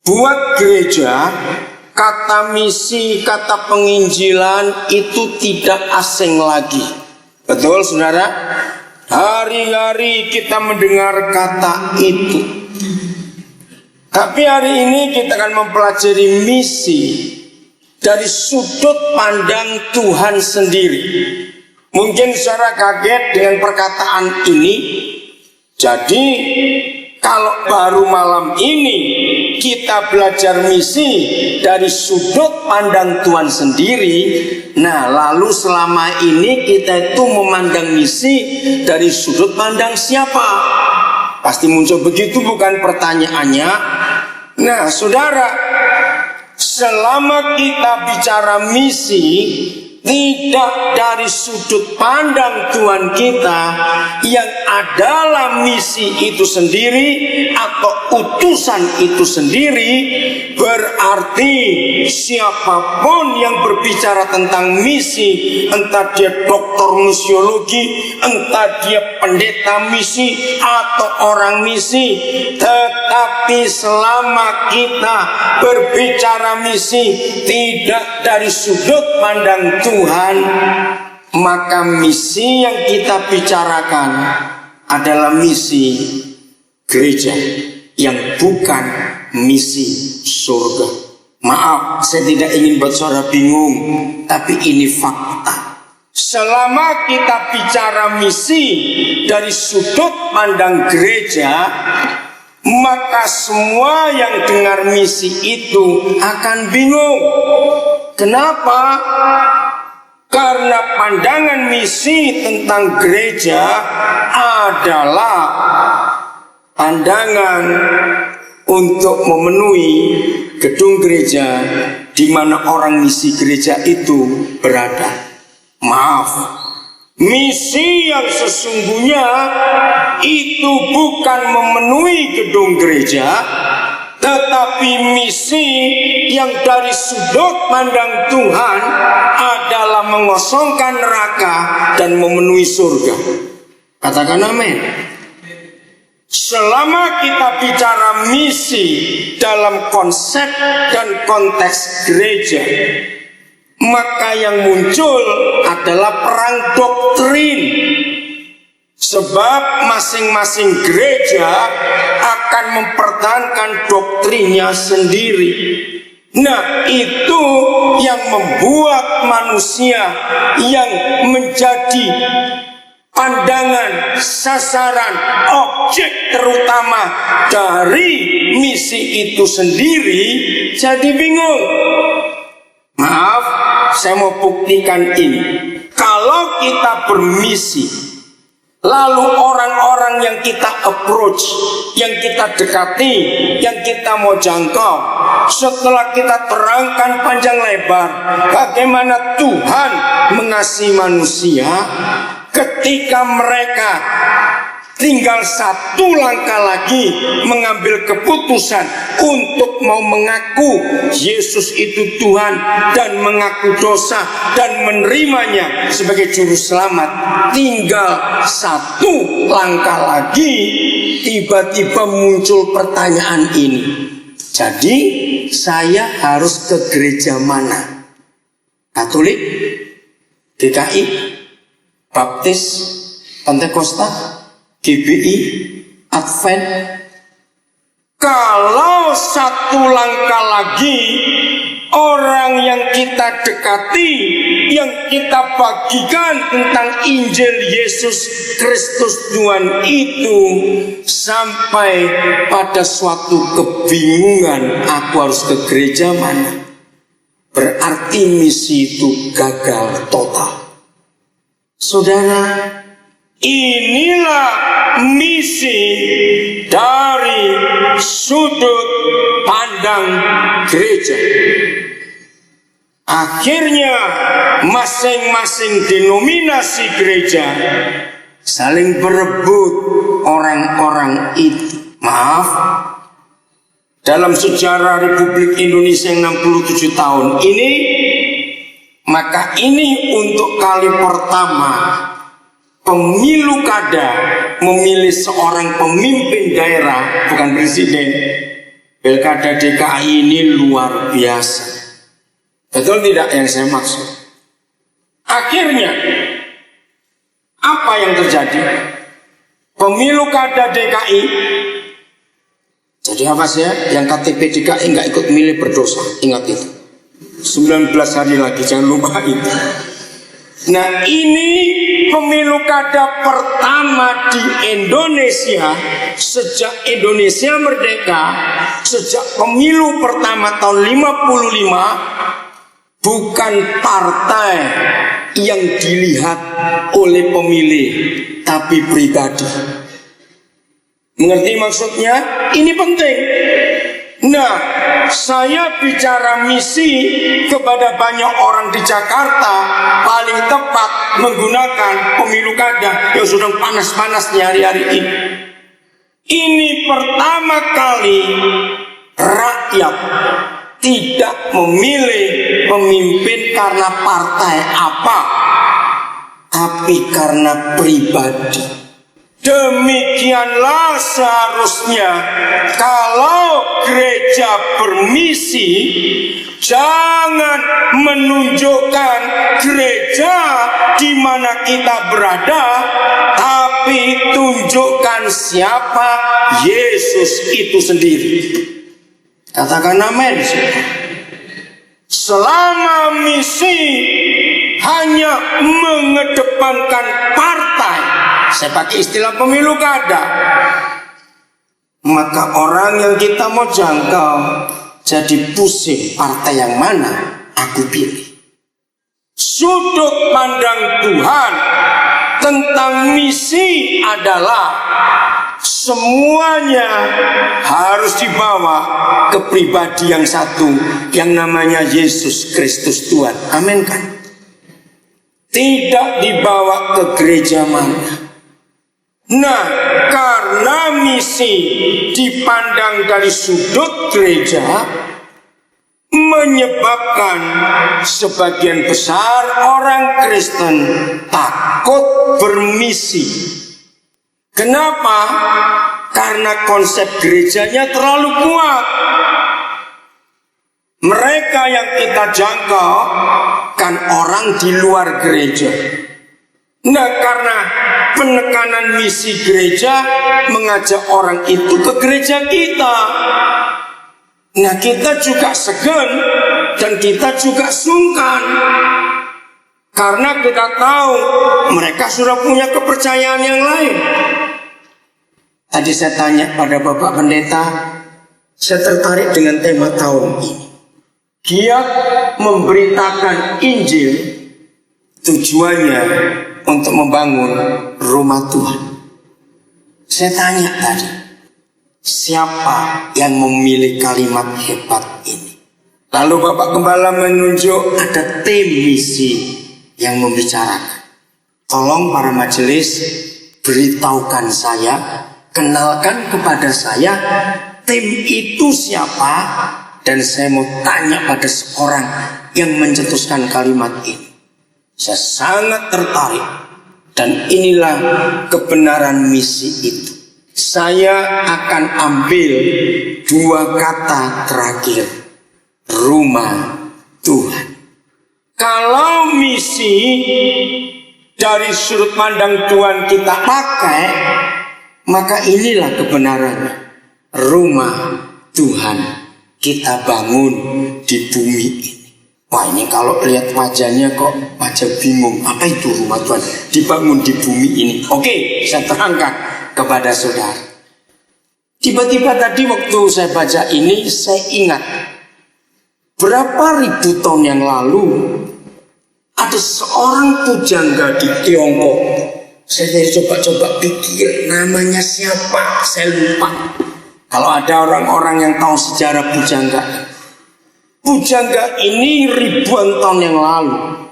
Buat gereja, kata misi, kata penginjilan itu tidak asing lagi. Betul saudara? Hari-hari kita mendengar kata itu. Tapi hari ini kita akan mempelajari misi dari sudut pandang Tuhan sendiri. Mungkin saudara kaget dengan perkataan ini. Jadi kalau baru malam ini kita belajar misi dari sudut pandang Tuhan sendiri, nah lalu selama ini kita itu memandang misi dari sudut pandang siapa? Pasti muncul begitu bukan pertanyaannya? Nah saudara, selama kita bicara misi tidak dari sudut pandang Tuhan kita yang adalah misi itu sendiri atau utusan itu sendiri, berarti siapapun yang berbicara tentang misi, entah dia doktor misiologi, entah dia pendeta misi atau orang misi, tetapi selama kita berbicara misi tidak dari sudut pandang Tuhan, maka misi yang kita bicarakan adalah misi gereja yang bukan misi surga. Maaf, saya tidak ingin buat saudara bingung, tapi ini fakta. Selama kita bicara misi dari sudut pandang gereja, maka semua yang dengar misi itu akan bingung. Kenapa? Karena pandangan misi tentang gereja adalah pandangan untuk memenuhi gedung gereja di mana orang misi gereja itu berada. Maaf, misi yang sesungguhnya itu bukan memenuhi gedung gereja, tetapi misi yang dari sudut pandang Tuhan adalah mengosongkan neraka dan memenuhi surga. Katakan amin. Selama kita bicara misi dalam konsep dan konteks gereja, maka yang muncul adalah perang doktrin. Sebab masing-masing gereja akan mempertahankan doktrinnya sendiri. Nah, itu yang membuat manusia yang menjadi pandangan, sasaran, objek terutama dari misi itu sendiri jadi bingung. Maaf, saya mau buktikan ini. Kalau kita bermisi, lalu orang-orang yang kita approach, yang kita dekati, yang kita mau jangkau, setelah kita terangkan panjang lebar bagaimana Tuhan mengasihi manusia, ketika mereka tinggal satu langkah lagi mengambil keputusan untuk mau mengaku Yesus itu Tuhan dan mengaku dosa dan menerimanya sebagai juru selamat, tinggal satu langkah lagi tiba-tiba muncul pertanyaan ini. Jadi saya harus ke gereja mana? Katolik, GKI, Baptis, Pentakosta, GBI, Advent. Kalau satu langkah lagi orang yang kita dekati, yang kita bagikan tentang Injil Yesus Kristus Tuhan itu sampai pada suatu kebingungan, aku harus ke gereja mana? Berarti misi itu gagal total. Saudara, inilah misi dari sudut pandang gereja. Akhirnya masing-masing denominasi gereja saling berebut orang-orang itu. Maaf, dalam sejarah Republik Indonesia yang 67 tahun ini, maka ini untuk kali pertama pemilu kada memilih seorang pemimpin daerah, bukan presiden, Pilkada DKI ini luar biasa. Betul tidak yang saya maksud? Akhirnya apa yang terjadi? Pemilu kada DKI. Jadi apa sih ya? Yang KTP DKI nggak ikut milih berdosa. Ingat itu. 19 hari lagi, jangan lupa itu. Nah, ini pemilu kada pertama di Indonesia sejak Indonesia merdeka, sejak pemilu pertama tahun 55, bukan partai yang dilihat oleh pemilih, tapi pribadi. Mengerti maksudnya? Ini penting. Nah, saya bicara misi kepada banyak orang di Jakarta, paling tepat menggunakan pemilu kada yang sudah panas-panasnya hari-hari ini. Ini pertama kali rakyat tidak memilih pemimpin karena partai apa, tapi karena pribadi. Demikianlah seharusnya kalau gereja bermisi, jangan menunjukkan gereja di mana kita berada, tapi tunjukkan siapa Yesus itu sendiri. Katakan amin. Selama misi hanya mengedepankan partai, saya pakai istilah pemilu kada, maka orang yang kita mau jangkau jadi pusing partai yang mana aku pilih. Sudut pandang Tuhan tentang misi adalah semuanya harus dibawa ke pribadi yang satu, yang namanya Yesus Kristus Tuhan. Amin kan? Tidak dibawa ke gereja mana. Nah, karena misi dipandang dari sudut gereja, menyebabkan sebagian besar orang Kristen takut bermisi. Kenapa? Karena konsep gerejanya terlalu kuat. Mereka yang kita jangkau kan orang di luar gereja. Nah, karena penekanan misi gereja mengajak orang itu ke gereja kita. Nah, kita juga segan dan kita juga sungkan. Karena kita tahu mereka sudah punya kepercayaan yang lain. Tadi saya tanya pada Bapak Pendeta, saya tertarik dengan tema tahun ini. Giat memberitakan Injil, tujuannya untuk membangun rumah Tuhan. Saya tanya tadi, siapa yang memilih kalimat hebat ini? Lalu Bapak Gembala menunjuk ada tim misi yang membicarakan. Tolong para majelis beritahukan saya, kenalkan kepada saya tim itu siapa, dan saya mau tanya pada seorang yang mencetuskan kalimat ini. Saya sangat tertarik, dan inilah kebenaran misi itu. Saya akan ambil dua kata terakhir, rumah Tuhan. Kalau misi dari sudut pandang Tuhan kita pakai, maka inilah kebenarannya. Rumah Tuhan kita bangun di bumi ini. Wah, ini kalau lihat wajahnya kok wajah bingung. Apa itu rumah Tuhan dibangun di bumi ini? Oke, saya terangkan kepada saudara. Tiba-tiba tadi waktu saya baca ini, saya ingat berapa ribu tahun yang lalu ada seorang pujangga di Tiongkok. Saya coba-coba pikir namanya siapa, saya lupa. Kalau ada orang-orang yang tahu sejarah pujangga, pujangga ini ribuan tahun yang lalu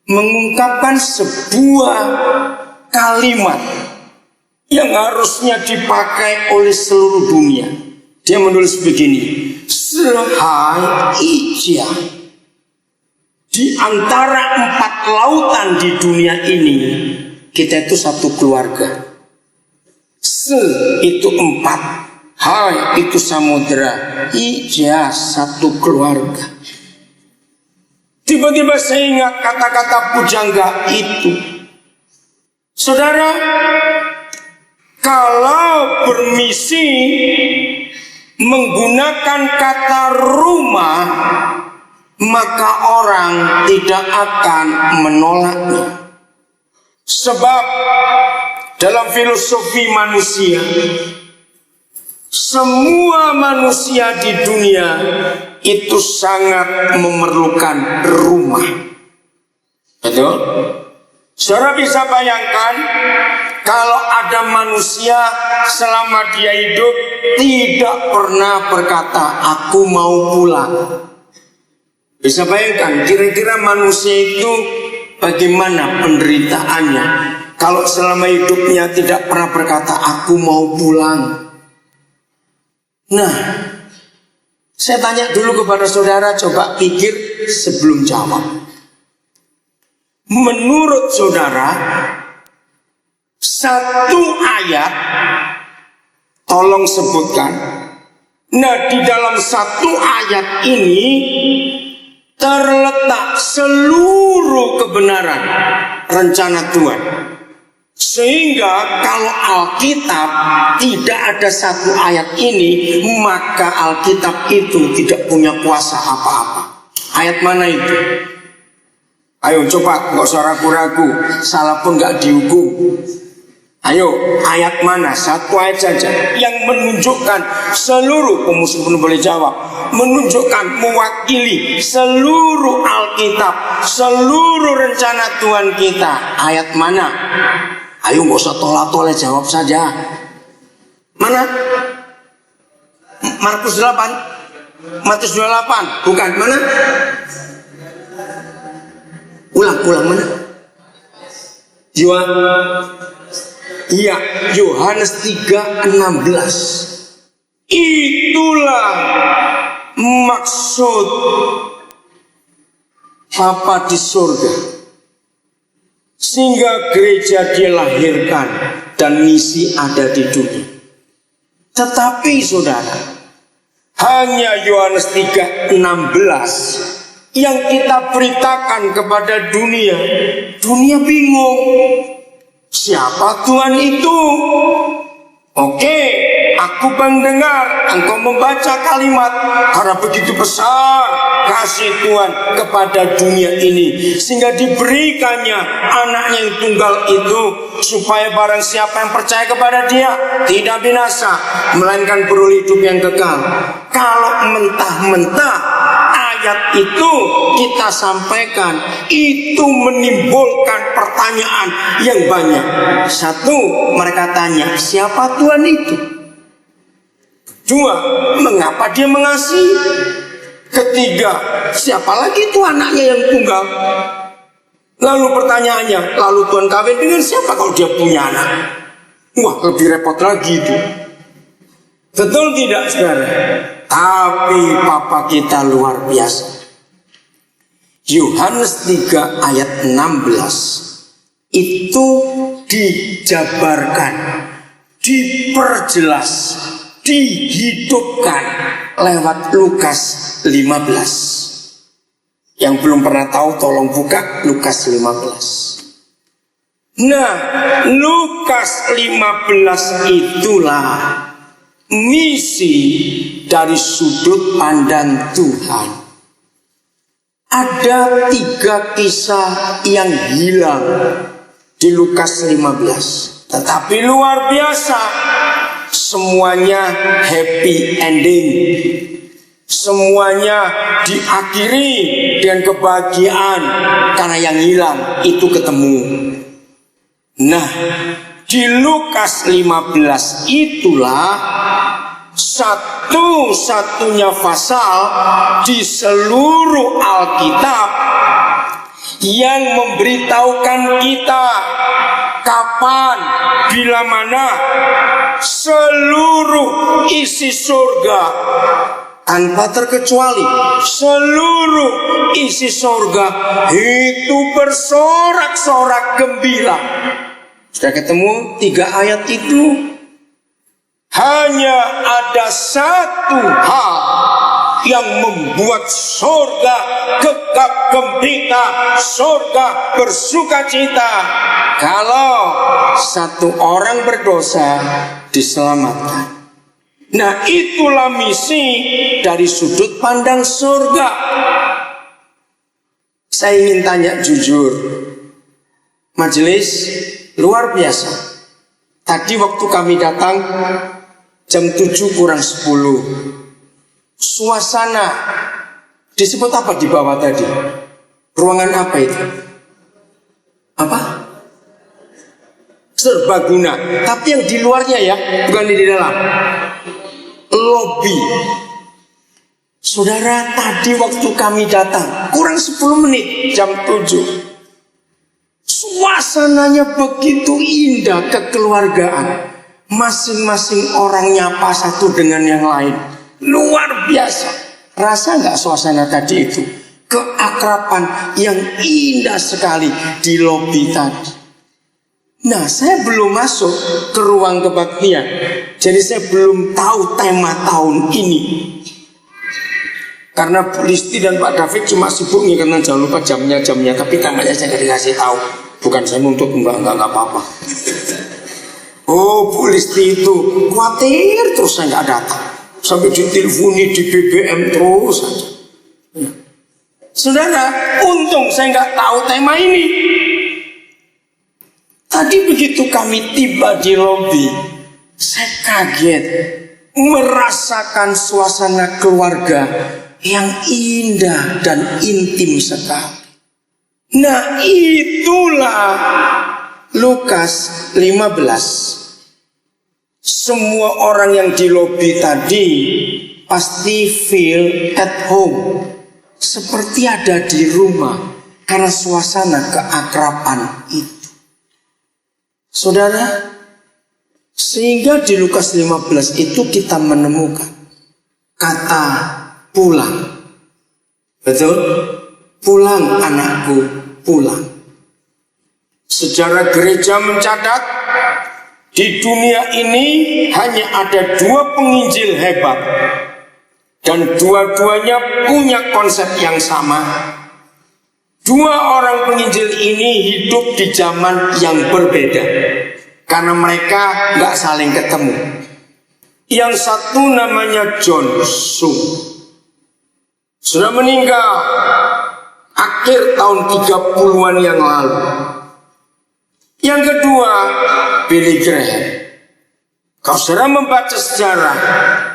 mengungkapkan sebuah kalimat yang harusnya dipakai oleh seluruh dunia. Dia menulis begini, Sehai Ija, di antara 4 lautan di dunia ini, kita itu satu keluarga. Se itu 4, Hai itu samudera, iya satu keluarga. Tiba-tiba saya ingat kata-kata pujangga itu. Saudara, kalau bermisi menggunakan kata rumah, maka orang tidak akan menolaknya. Sebab dalam filosofi manusia, semua manusia di dunia itu sangat memerlukan rumah. Betul? Saudara bisa bayangkan kalau ada manusia selama dia hidup tidak pernah berkata aku mau pulang. Bisa bayangkan kira-kira manusia itu bagaimana penderitaannya kalau selama hidupnya tidak pernah berkata aku mau pulang. Nah, saya tanya dulu kepada saudara, coba pikir sebelum jawab. Menurut saudara, satu ayat, tolong sebutkan. Nah, di dalam satu ayat ini terletak seluruh kebenaran rencana Tuhan. Sehingga kalau Alkitab tidak ada satu ayat ini, maka Alkitab itu tidak punya kuasa apa-apa. Ayat mana itu? Ayo coba, nggak usah ragu-ragu, salah pun nggak dihukum. Ayo, ayat mana? Satu ayat saja yang menunjukkan seluruh, pemusuh pun boleh jawab, menunjukkan, mewakili seluruh Alkitab, seluruh rencana Tuhan kita. Ayat mana? Ayo nggak usah tolak-tolak, jawab saja. Mana? Markus 8, Matius 28, bukan, mana? Ulang mana? Yohanes 3:16. Itulah maksud Bapa di surga, sehingga gereja dilahirkan dan misi ada di dunia. Tetapi saudara, hanya Yohanes 3:16 yang kita beritakan kepada dunia. Dunia bingung, siapa Tuhan itu? Oke, aku mendengar engkau membaca kalimat, karena begitu besar kasih Tuhan kepada dunia ini, sehingga diberikannya anaknya yang tunggal itu, supaya barang siapa yang percaya kepada dia tidak binasa, melainkan beroleh hidup yang kekal. Kalau mentah-mentah ayat itu kita sampaikan, itu menimbulkan pertanyaan yang banyak. Satu, mereka tanya, siapa Tuhan itu? Dua, mengapa dia mengasihi? Ketiga, siapa lagi itu anaknya yang tunggal? Lalu pertanyaannya, lalu Tuhan kawin dengan siapa kalau dia punya anak? Wah, lebih repot lagi itu. Betul tidak, saudara? Tapi Papa kita luar biasa. Yohanes 3 ayat 16 itu dijabarkan, diperjelas, dihidupkan lewat Lukas 15. Yang belum pernah tahu tolong buka Lukas 15. Nah, Lukas 15 itulah misi dari sudut pandang Tuhan. Ada 3 kisah yang hilang di Lukas 15, tetapi luar biasa, semuanya happy ending, semuanya diakhiri dengan kebahagiaan, karena yang hilang itu ketemu. Nah, di Lukas 15 itulah satu-satunya pasal di seluruh Alkitab yang memberitahukan kita kapan, bila mana seluruh isi surga tanpa terkecuali, seluruh isi surga itu bersorak-sorak gembira. Sudah ketemu 3 ayat itu? hanya ada satu hal yang membuat surga gegap gempita, surga bersukacita. Kalau satu orang berdosa diselamatkan. Nah, itulah misi dari sudut pandang surga. Saya ingin tanya jujur, majelis luar biasa. Tadi waktu kami datang jam 7 kurang 10. Suasana disebut apa di bawah tadi? Ruangan apa itu? Apa? Serbaguna. Tapi yang di luarnya ya, bukan di dalam. Lobby. Saudara, tadi waktu kami datang kurang 10 menit jam 7. Suasananya begitu indah, kekeluargaan. Masing-masing orang nyapa satu dengan yang lain. Luar biasa. Rasa nggak suasana tadi itu? Keakraban yang indah sekali di lobi tadi. Nah, saya belum masuk ke ruang kebaktian. Jadi saya belum tahu tema tahun ini. Karena Bu Listi dan Pak David cuma sibuk karena jangan lupa jamnya. Tapi tanggalnya saya nggak dikasih tahu. Bukan saya nuntut, enggak apa-apa. Oh, Bu Listi itu khawatir terus saya nggak datang. Sampai diteleponi di BBM terus saja. Saudara, untung saya nggak tahu tema ini. Tadi begitu kami tiba di lobi, saya kaget merasakan suasana keluarga yang indah dan intim sekali. Nah, itulah Lukas 15. Semua orang yang di lobi tadi pasti feel at home, seperti ada di rumah karena suasana keakraban itu. Saudara, sehingga di Lukas 15 itu kita menemukan kata pulang. Betul? Pulang anakku, pulang. Sejarah gereja mencatat di dunia ini hanya ada 2 penginjil hebat, dan dua-duanya punya konsep yang sama. 2 orang penginjil ini hidup di zaman yang berbeda karena mereka nggak saling ketemu. Yang satu namanya John Sung, sudah meninggal akhir tahun 30-an yang lalu. Yang kedua, Billy Graham. Kalau saudara membaca sejarah,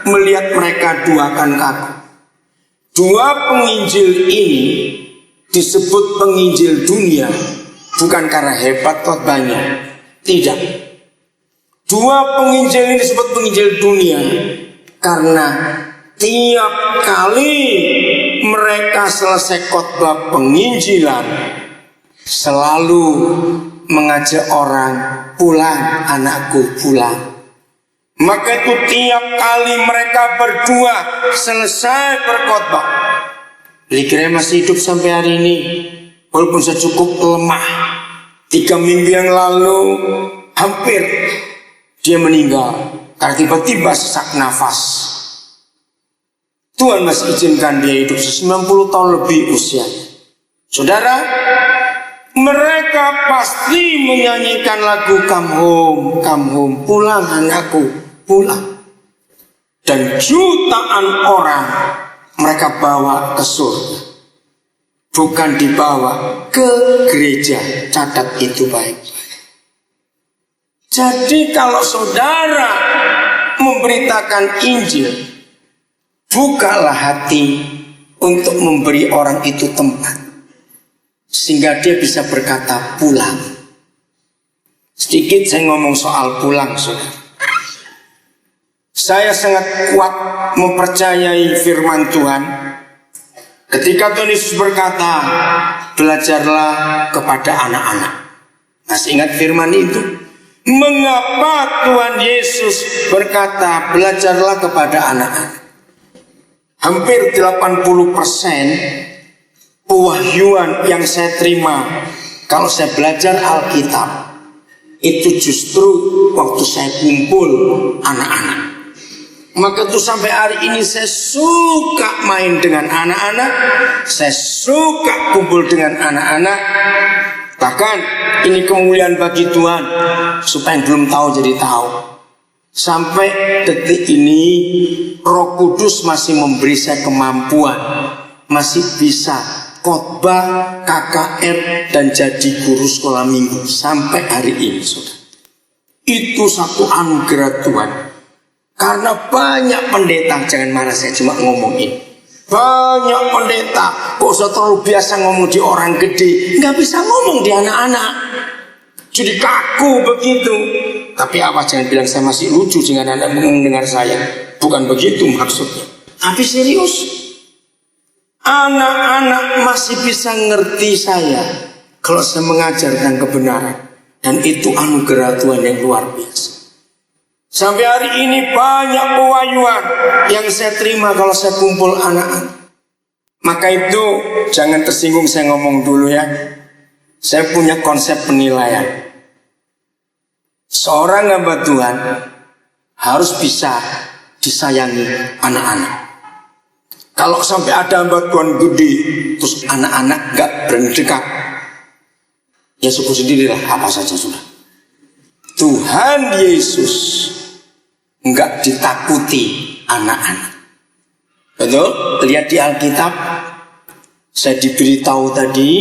melihat mereka dua akan kaku. 2 penginjil ini disebut penginjil dunia bukan karena hebat khotbahnya, tidak. 2 penginjil ini disebut penginjil dunia karena tiap kali mereka selesai khotbah penginjilan selalu mengajak orang, pulang anakku, pulang. Maka itu tiap kali mereka berdua selesai berkhotbah, Billy Graham masih hidup sampai hari ini, walaupun saya cukup lemah. 3 minggu yang lalu hampir dia meninggal karena tiba-tiba sesak nafas. Tuhan masih izinkan dia hidup 90 tahun lebih usianya. Saudara, mereka pasti menyanyikan lagu Come Home, pulang anakku, pulang. Dan jutaan orang mereka bawa ke surga, bukan dibawa ke gereja. Catat itu baik. Jadi kalau saudara memberitakan Injil, bukalah hati untuk memberi orang itu tempat, sehingga dia bisa berkata pulang. Sedikit saya ngomong soal pulang, saudara. Saya sangat kuat mempercayai firman Tuhan ketika Tuhan Yesus berkata, belajarlah kepada anak-anak. Masih ingat firman itu? Mengapa Tuhan Yesus berkata, belajarlah kepada anak-anak? Hampir 80% pewahyuan yang saya terima kalau saya belajar Alkitab itu justru waktu saya kumpul anak-anak. Maka itu sampai hari ini saya suka main dengan anak-anak, saya suka kumpul dengan anak-anak. Bahkan ini kemuliaan bagi Tuhan, supaya yang belum tahu jadi tahu. Sampai detik ini Roh Kudus masih memberi saya kemampuan, masih bisa khotbah, KKR, dan jadi guru sekolah minggu sampai hari ini, saudara. Itu satu anugerah Tuhan. Karena banyak pendeta, jangan marah saya cuma ngomongin, banyak pendeta kok usah terlalu biasa ngomong di orang gede, nggak bisa ngomong di anak-anak, jadi kaku begitu. Tapi apa, jangan bilang saya masih lucu dengan anak mendengar saya, bukan begitu maksudnya. Tapi serius, anak-anak masih bisa ngerti saya kalau saya mengajarkan kebenaran, dan itu anugerah Tuhan yang luar biasa. Sampai hari ini banyak pewahyuan yang saya terima kalau saya kumpul anak-anak. Maka itu jangan tersinggung saya ngomong dulu ya. Saya punya konsep penilaian. Seorang hamba Tuhan harus bisa disayangi anak-anak. Kalau sampai ada hamba Tuhan gede, terus anak-anak gak berani dekat, ya syukur sendirilah, apa saja sudah. Tuhan Yesus enggak ditakuti anak-anak. Betul? Lihat di Alkitab, saya diberitahu tadi,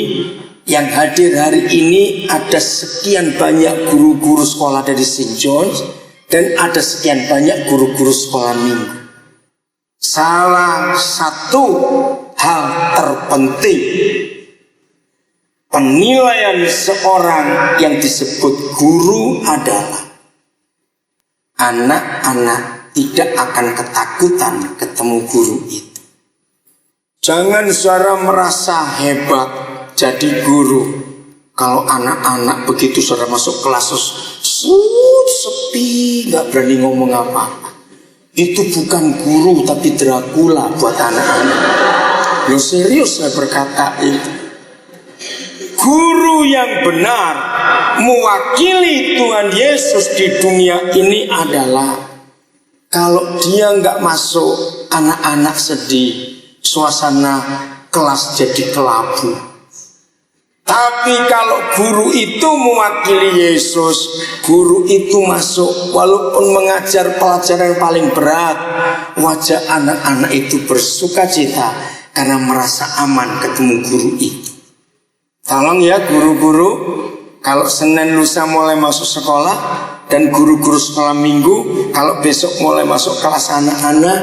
yang hadir hari ini ada sekian banyak guru-guru sekolah dari St. John's, dan ada sekian banyak guru-guru sekolah minggu. Salah satu hal terpenting penilaian seorang yang disebut guru adalah anak-anak tidak akan ketakutan ketemu guru itu. Jangan saudara merasa hebat jadi guru kalau anak-anak begitu saudara masuk kelas sepi, gak berani ngomong apa-apa. Itu bukan guru tapi Dracula buat anak-anak. Loh serius saya berkata itu. Guru yang benar mewakili Tuhan Yesus di dunia ini adalah kalau dia nggak masuk, anak-anak sedih, suasana kelas jadi kelabu. Tapi kalau guru itu mewakili Yesus, guru itu masuk, walaupun mengajar pelajaran yang paling berat, wajah anak-anak itu bersuka cita karena merasa aman ketemu guru itu. Tolong ya guru-guru, kalau Senin lusa mulai masuk sekolah, dan guru-guru sekolah minggu kalau besok mulai masuk kelas anak-anak,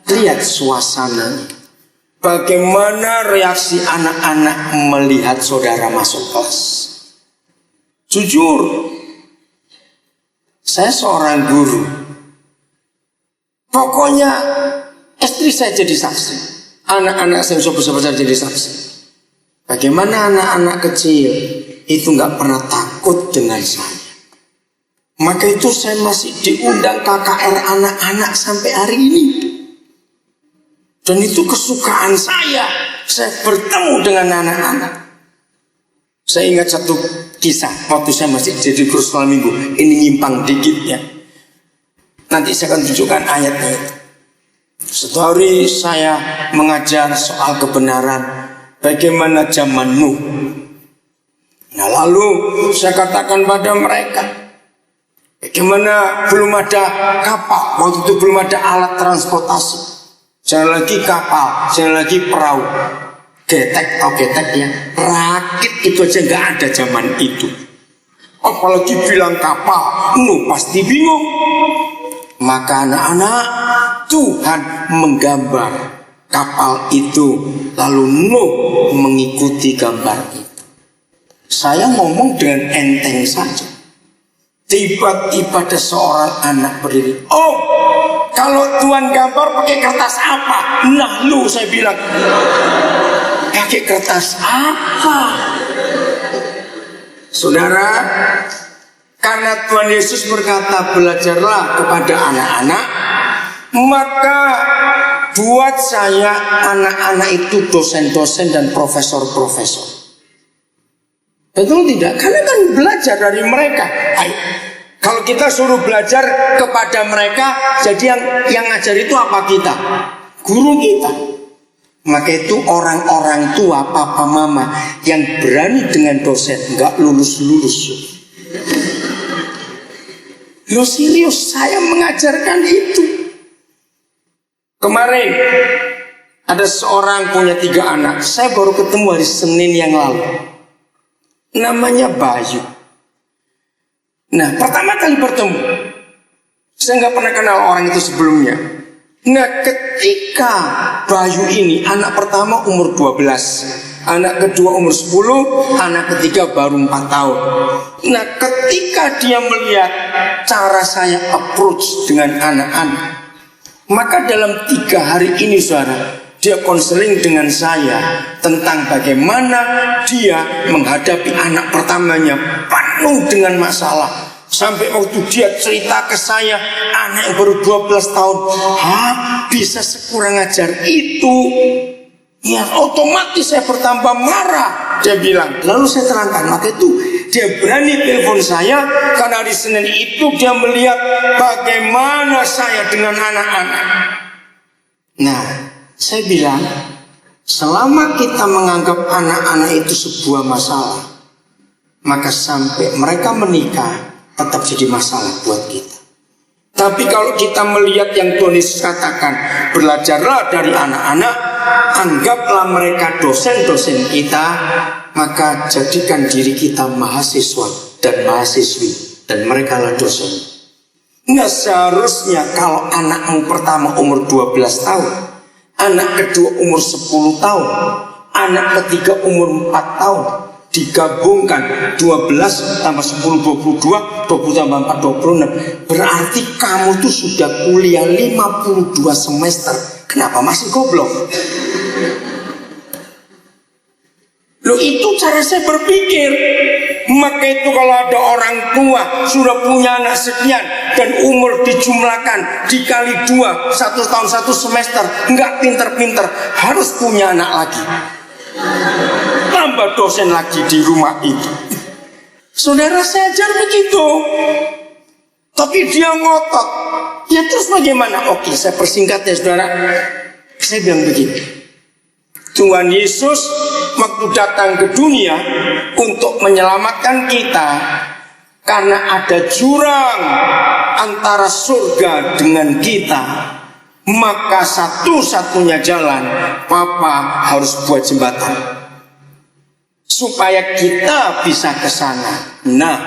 lihat suasananya. Bagaimana reaksi anak-anak melihat saudara masuk kelas? Jujur, saya seorang guru. Pokoknya istri saya jadi saksi, anak-anak saya besar-besar jadi saksi. Bagaimana anak-anak kecil itu nggak pernah takut dengan saya. Maka itu saya masih diundang KKR anak-anak sampai hari ini. Dan itu kesukaan saya bertemu dengan anak-anak. Saya ingat satu kisah waktu saya masih jadi guru sekolah minggu. Ini nyimpang dikit ya. Nanti saya akan tunjukkan ayatnya. Suatu hari saya mengajar soal kebenaran. Bagaimana zaman Nuh. Nah lalu saya katakan pada mereka, bagaimana belum ada kapal, waktu itu belum ada alat transportasi, jangan lagi kapal, jangan lagi perahu, getek atau getek ya, rakit itu aja nggak ada zaman itu. Apalagi bilang kapal, Nuh pasti bingung. Maka anak-anak, Tuhan menggambar kapal itu, lalu Nuh mengikuti gambar itu. Saya ngomong dengan enteng saja. Tiba-tiba ada seorang anak berdiri. Oh, kalau Tuhan gambar pakai kertas apa? Nah lu, saya bilang, pakai kertas apa? Saudara, karena Tuhan Yesus berkata belajarlah kepada anak-anak, maka buat saya anak-anak itu dosen-dosen dan profesor-profesor. Betul tidak? Karena kan belajar dari mereka. Ayo, Kalau kita suruh belajar kepada mereka, jadi yang ngajar itu apa kita? Guru kita. Maka itu orang-orang tua, papa mama yang berani dengan dosen, nggak lulus-lulus. Lo serius, saya mengajarkan itu. Kemarin ada seorang punya 3 anak. Saya baru ketemu hari Senin yang lalu. Namanya Bayu. Nah, pertama kali bertemu, saya nggak pernah kenal orang itu sebelumnya. Nah, ketika Bayu ini, anak pertama umur 12, anak kedua umur 10, anak ketiga baru 4 tahun. Nah, ketika dia melihat cara saya approach dengan anak-anak, maka dalam 3 hari ini, saudara, dia konseling dengan saya tentang bagaimana dia menghadapi anak pertamanya penuh dengan masalah. Sampai waktu dia cerita ke saya, anak yang baru 12 tahun, bisa sekurang ajar itu? Ya, otomatis saya bertambah marah. Dia bilang, lalu saya terangkan, maka itu dia berani telepon saya karena di Senin itu dia melihat bagaimana saya dengan anak-anak. Nah, saya bilang, selama kita menganggap anak-anak itu sebuah masalah, maka sampai mereka menikah tetap jadi masalah buat kita. Tapi kalau kita melihat yang Tuhan Yesus katakan, belajarlah dari anak-anak, anggaplah mereka dosen-dosen kita, maka jadikan diri kita mahasiswa dan mahasiswi, dan mereka lah dosen. Nggak seharusnya kalau anakmu pertama umur 12 tahun, anak kedua umur 10 tahun, anak ketiga umur 4 tahun, digabungkan 12 tambah 10 22, 20 tambah 4 26. Berarti kamu tuh sudah kuliah 52 semester. Kenapa masih goblok? Loh, itu cara saya berpikir. Maka itu kalau ada orang tua sudah punya anak sekian dan umur dijumlahkan dikali 2, 1 tahun 1 semester, enggak pinter-pinter, harus punya anak lagi, tambah dosen lagi di rumah itu. Saudara, saya ajar begitu, tapi dia ngotot. Ya terus bagaimana? Oke, saya persingkat ya saudara. Saya bilang begini, Tuhan Yesus waktu datang ke dunia untuk menyelamatkan kita, karena ada jurang antara surga dengan kita, maka satu-satunya jalan Papa harus buat jembatan supaya kita bisa ke sana. Nah,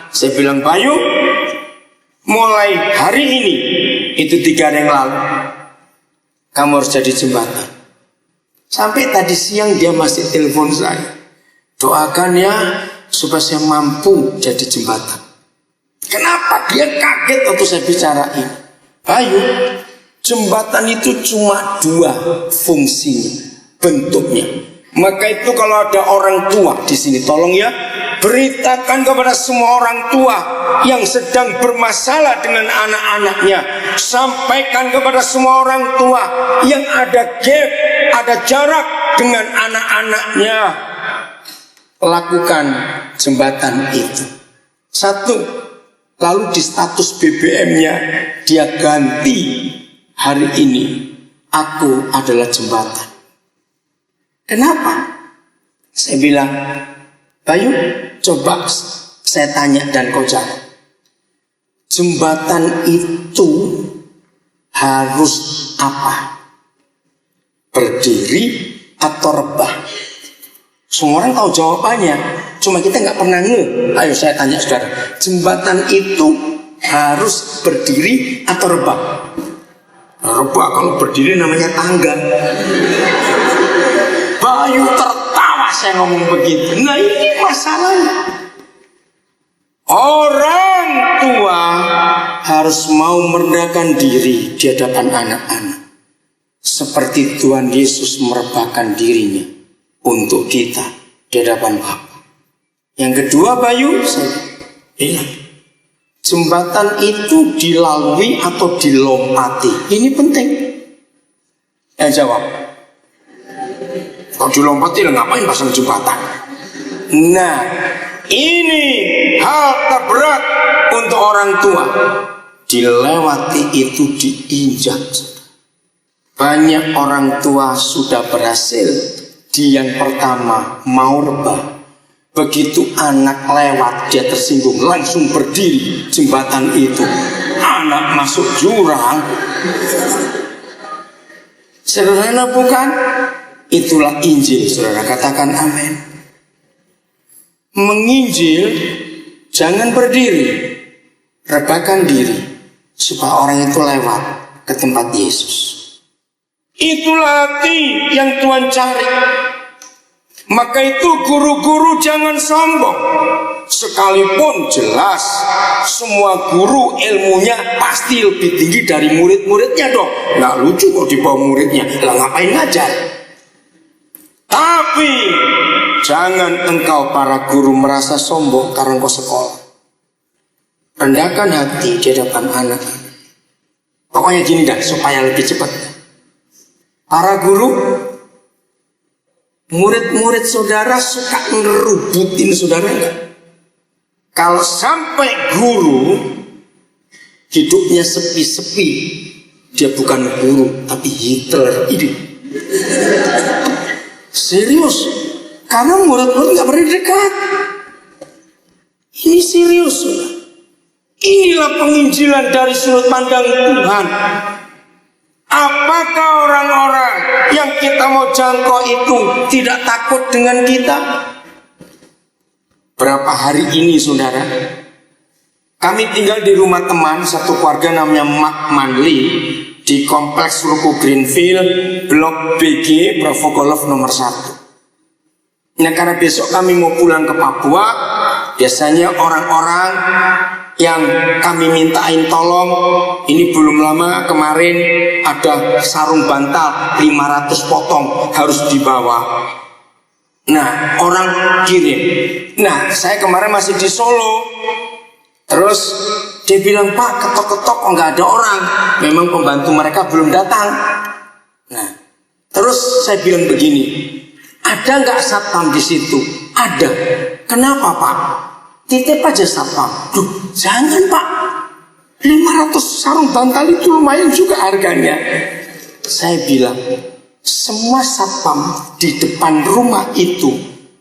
saya bilang, Bayu, mulai hari ini, itu 3 hari yang lalu, kamu harus jadi jembatan. Sampai tadi siang dia masih telepon saya, doakan ya supaya saya mampu jadi jembatan. Kenapa? Dia kaget waktu saya bicarain. Bayu, jembatan itu cuma 2 fungsinya, bentuknya. Maka itu kalau ada orang tua di sini, tolong ya, beritakan kepada semua orang tua yang sedang bermasalah dengan anak-anaknya. Sampaikan kepada semua orang tua yang ada gap, ada jarak dengan anak-anaknya. Lakukan jembatan itu. 1, lalu di status BBM-nya dia ganti, hari ini aku adalah jembatan. Kenapa? Saya bilang, Bayu, coba saya tanya dan kau jawab. Jembatan itu harus apa? Berdiri atau rebah? Semua orang tahu jawabannya, cuma kita nggak pernah Ayo saya tanya saudara, jembatan itu harus berdiri atau rebah? Rebah, kalau berdiri namanya tangga. Bayu tertawa saya ngomong begitu. Nah, ini masalahnya. Orang tua harus mau merendahkan diri di hadapan anak-anak, seperti Tuhan Yesus merebahkan dirinya untuk kita di hadapan Bapa. Yang kedua, Bayu, saya bilang, jembatan itu dilalui atau dilompati. Ini penting. Yang jawab, kalau dilompati lah ngapain pasang jembatan? Nah, ini hal terberat untuk orang tua. Dilewati itu diinjak. Banyak orang tua sudah berhasil di yang pertama mau rebah. Begitu anak lewat dia tersinggung, langsung berdiri jembatan itu. Anak masuk jurang. Sederhana bukan? Itulah Injil, saudara, katakan amin. Menginjil jangan berdiri, rebahkan diri supaya orang itu lewat ke tempat Yesus. Itulah hati yang Tuhan cari. Maka itu guru-guru jangan sombong. Sekalipun jelas semua guru ilmunya pasti lebih tinggi dari murid-muridnya dong. Nggak lucu kok di bawah muridnya. Lah ngapain ngajar? Tapi jangan engkau para guru merasa sombong karena engkau sekolah. Rendahkan hati di hadapan anak. Pokoknya gini dah supaya lebih cepat. Para guru, murid-murid saudara suka ngerubutin saudara enggak? Kalau sampai guru hidupnya sepi-sepi, dia bukan guru tapi Hitler ini. Serius, karena murid-murid nggak pernah dekat. Ini serius, saudara. Inilah penginjilan dari sudut pandang Tuhan. Apakah orang-orang yang kita mau jangkau itu tidak takut dengan kita? Berapa hari ini, saudara, kami tinggal di rumah teman satu keluarga namanya Mark Manley di kompleks Ruko Greenfield, Blok BG, Bravo Golf nomor 1. Nah, karena besok kami mau pulang ke Papua, biasanya orang-orang yang kami mintain tolong, ini belum lama kemarin ada sarung bantal 500 potong harus dibawa. Nah, orang kirim. Nah, saya kemarin masih di Solo. Terus dia bilang, Pak, ketok-ketok kok nggak ada orang. Memang pembantu mereka belum datang. Nah, terus saya bilang begini, ada nggak satpam di situ? Ada. Kenapa, Pak? Titip aja satpam. Duh, jangan, Pak. 500 sarung bantal itu lumayan juga harganya. Saya bilang, semua satpam di depan rumah itu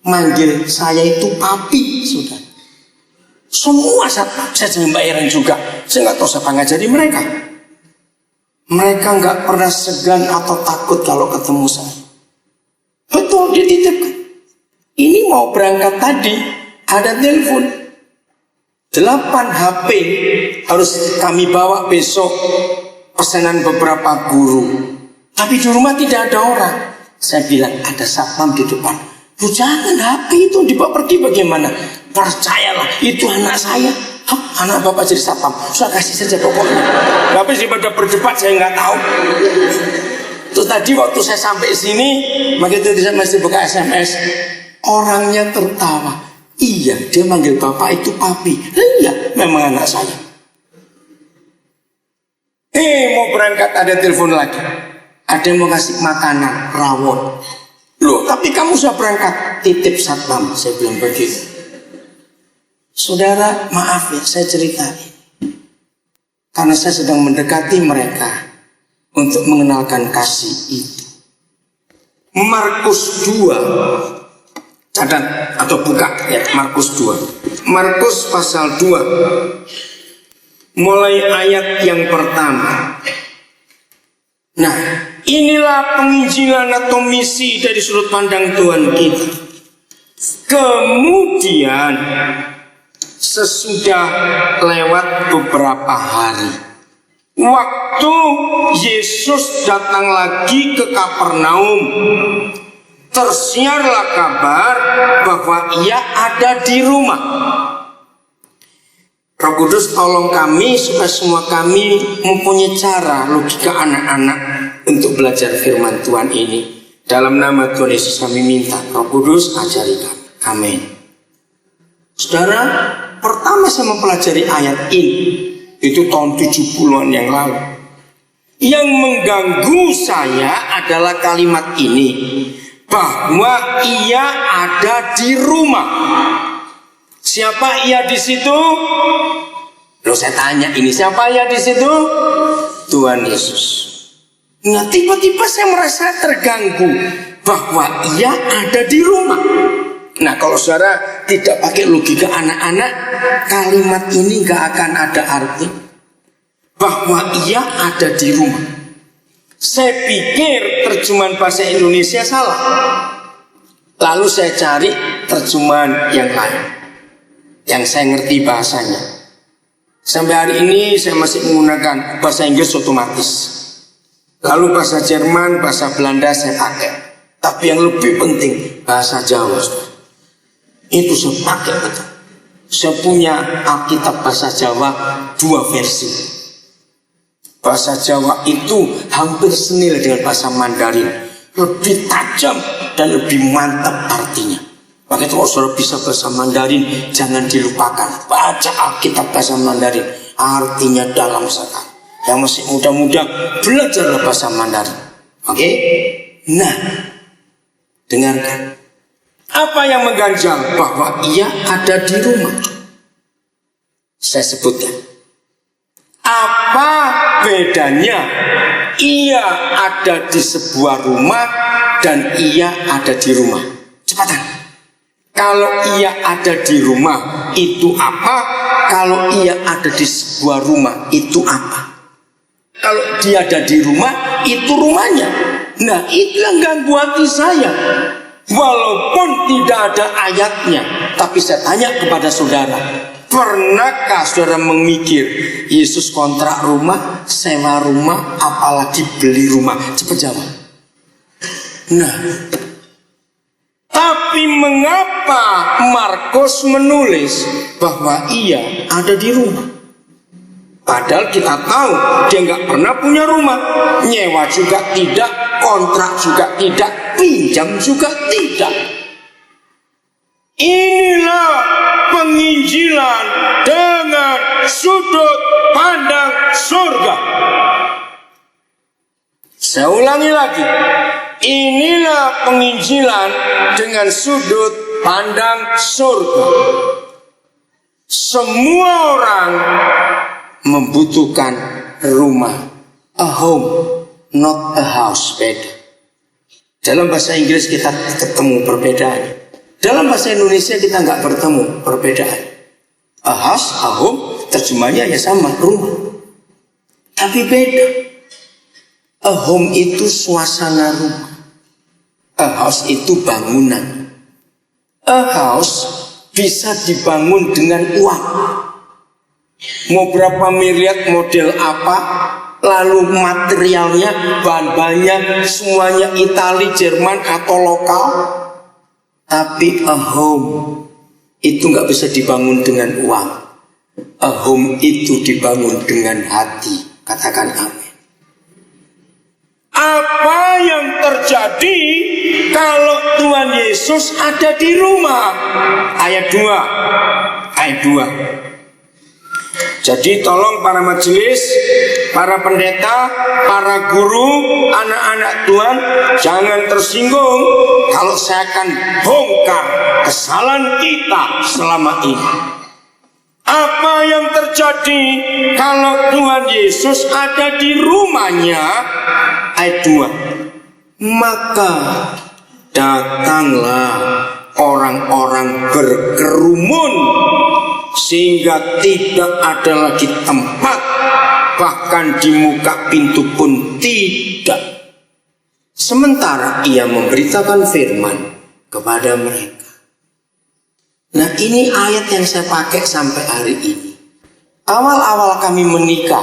manggil saya itu papi, sudah. Semua satpam, saya jangan bayaran juga. Saya nggak tahu siapa ngajari mereka. Mereka nggak pernah segan atau takut kalau ketemu saya. Betul, dititipkan. Ini mau berangkat tadi, ada telepon. 8 HP harus kami bawa besok, pesanan beberapa guru. Tapi di rumah tidak ada orang. Saya bilang ada satpam di depan. Bu, jangan, HP itu dibawa pergi bagaimana? Percayalah, itu anak saya. Hah, anak bapak jadi satpam. Saya kasih saja pokoknya. Tapi daripada berdebat saya nggak tahu. Terus tadi waktu saya sampai sini, begitu saya masih buka SMS, orangnya tertawa. Iya, dia manggil bapak itu papi. Iya, memang anak saya. Mau berangkat ada telepon lagi. Ada yang mau kasih makanan, rawon. Loh, tapi kamu sudah berangkat, titip satpam. Saya bilang begitu. Saudara, maaf ya, saya ceritain. Karena saya sedang mendekati mereka untuk mengenalkan kasih itu. Markus 2. Catat atau buka ya, Markus 2. Markus pasal 2. Mulai ayat yang pertama. Nah, inilah penginjilan atau misi dari sudut pandang Tuhan kita. Kemudian sesudah lewat beberapa hari, waktu Yesus datang lagi ke Kapernaum, tersiarlah kabar bahwa ia ada di rumah. Roh Kudus tolong kami supaya semua kami mempunyai cara logika anak-anak untuk belajar firman Tuhan ini. Dalam nama Tuhan Yesus kami minta, Roh Kudus ajari kami. Amin. Saudara, pertama saya mempelajari ayat ini, itu tahun 70-an yang lalu. Yang mengganggu saya adalah kalimat ini, bahwa ia ada di rumah. Siapa ia di situ? Loh, saya tanya, ini siapa ya di situ? Tuhan Yesus. Nah, tiba-tiba saya merasa terganggu bahwa ia ada di rumah. Nah, kalau saudara tidak pakai logika anak-anak, kalimat ini gak akan ada arti. Bahwa ia ada di rumah. Saya pikir terjemahan bahasa Indonesia salah. Lalu saya cari terjemahan yang lain, yang saya ngerti bahasanya. Sampai hari ini saya masih menggunakan bahasa Inggris otomatis. Lalu bahasa Jerman, bahasa Belanda saya pakai. Tapi yang lebih penting bahasa Jawa. Itu saya pakai betul. Saya punya Alkitab bahasa Jawa 2 versi. Bahasa Jawa itu hampir senilai dengan bahasa Mandarin. Lebih tajam dan lebih mantap artinya. Maka itu kalau saudara bisa bahasa Mandarin, jangan dilupakan. Baca Alkitab bahasa Mandarin. Artinya dalam sekali. Yang masih muda-muda, belajarlah bahasa Mandarin. Oke? Nah, dengarkan. Apa yang mengganjal bahwa ia ada di rumah? Saya sebutkan. Apa bedanya ia ada di sebuah rumah dan ia ada di rumah? Cepatan. Kalau ia ada di rumah itu apa? Kalau ia ada di sebuah rumah itu apa? Kalau dia ada di rumah itu rumahnya. Nah, itu yang ganggu hati saya. Walaupun tidak ada ayatnya, tapi saya tanya kepada saudara, pernahkah saudara memikir Yesus kontrak rumah, sewa rumah, apalagi beli rumah? Cepat jawab. Nah, tapi mengapa Markus menulis bahwa ia ada di rumah? Padahal kita tahu dia nggak pernah punya rumah, nyewa juga tidak, kontrak juga tidak, pinjam juga tidak. Inilah penginjilan dengan sudut pandang surga. Saya ulangi lagi. Inilah penginjilan dengan sudut pandang surga. Semua orang membutuhkan rumah, a home, not a house. Beda. Dalam bahasa Inggris kita ketemu perbedaan. Dalam bahasa Indonesia kita nggak bertemu perbedaan. A house, a home, terjemahnya ya sama, rumah. Tapi beda. A home itu suasana rumah. A house itu bangunan. A house bisa dibangun dengan uang. Mau berapa miliar, model apa, lalu materialnya, bahan-bahannya semuanya Itali, Jerman atau lokal. Tapi a home itu nggak bisa dibangun dengan uang. A home itu dibangun dengan hati. Katakan amin. Apa yang terjadi kalau Tuhan Yesus ada di rumah? Ayat 2. Jadi tolong para majelis, para pendeta, para guru, anak-anak Tuhan, jangan tersinggung kalau saya akan bongkar kesalahan kita selama ini. Apa yang terjadi kalau Tuhan Yesus ada di rumahnya? Ayat 2. Maka datanglah orang-orang berkerumun sehingga tidak ada lagi tempat, bahkan di muka pintu pun tidak. Sementara ia memberitakan firman kepada mereka. Nah, ini ayat yang saya pakai sampai hari ini. Awal-awal kami menikah